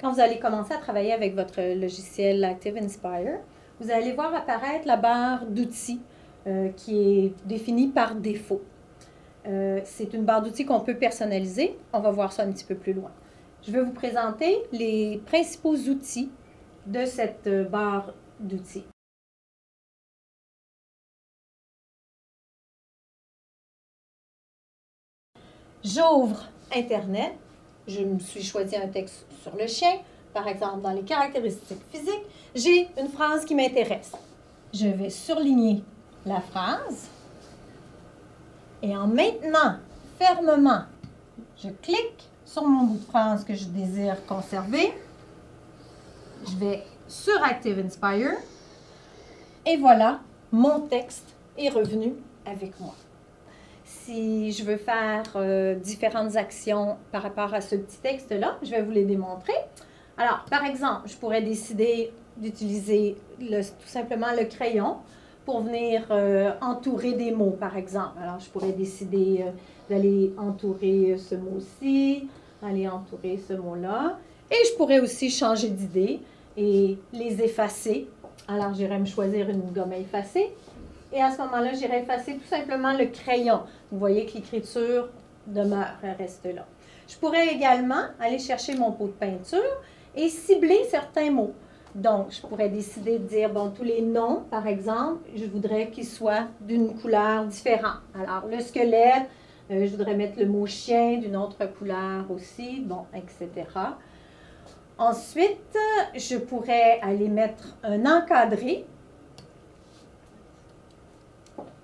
quand vous allez commencer à travailler avec votre logiciel Active Inspire, vous allez voir apparaître la barre d'outils qui est définie par défaut. C'est une barre d'outils qu'on peut personnaliser. On va voir ça un petit peu plus loin. Je vais vous présenter les principaux outils de cette barre d'outils. J'ouvre Internet. Je me suis choisi un texte sur le chien. Par exemple, dans les caractéristiques physiques, j'ai une phrase qui m'intéresse. Je vais surligner la phrase. Et en maintenant fermement, je clique sur mon bout de phrase que je désire conserver. Je vais sur Active Inspire. Et voilà, mon texte est revenu avec moi. Si je veux faire différentes actions par rapport à ce petit texte-là, je vais vous les démontrer. Alors, par exemple, je pourrais décider d'utiliser tout simplement le crayon pour venir entourer des mots, par exemple. Alors, je pourrais décider d'aller entourer ce mot-ci, d'aller entourer ce mot-là. Et je pourrais aussi changer d'idée et les effacer. Alors, j'irais me choisir une gomme à effacer. Et à ce moment-là, j'irai effacer tout simplement le crayon. Vous voyez que l'écriture demeure, elle reste là. Je pourrais également aller chercher mon pot de peinture et cibler certains mots. Donc, je pourrais décider de dire, bon, tous les noms, par exemple, je voudrais qu'ils soient d'une couleur différente. Alors, le squelette, je voudrais mettre le mot chien d'une autre couleur aussi, bon, etc. Ensuite, je pourrais aller mettre un encadré.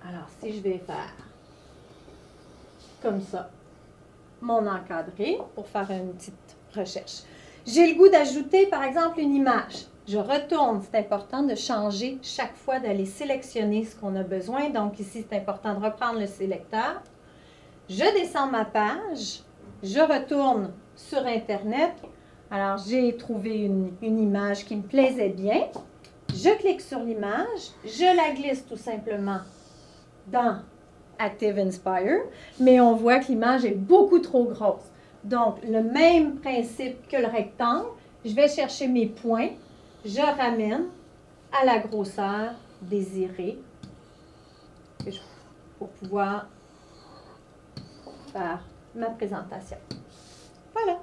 Alors, si je vais faire comme ça, mon encadré, pour faire une petite recherche. J'ai le goût d'ajouter, par exemple, une image. Je retourne, c'est important de changer chaque fois, d'aller sélectionner ce qu'on a besoin. Donc, ici, c'est important de reprendre le sélecteur. Je descends ma page, je retourne sur Internet. Alors, j'ai trouvé une image qui me plaisait bien. Je clique sur l'image, je la glisse tout simplement dans Active Inspire, mais on voit que l'image est beaucoup trop grosse. Donc, le même principe que le rectangle, je vais chercher mes points, je ramène à la grosseur désirée pour pouvoir faire ma présentation. Voilà.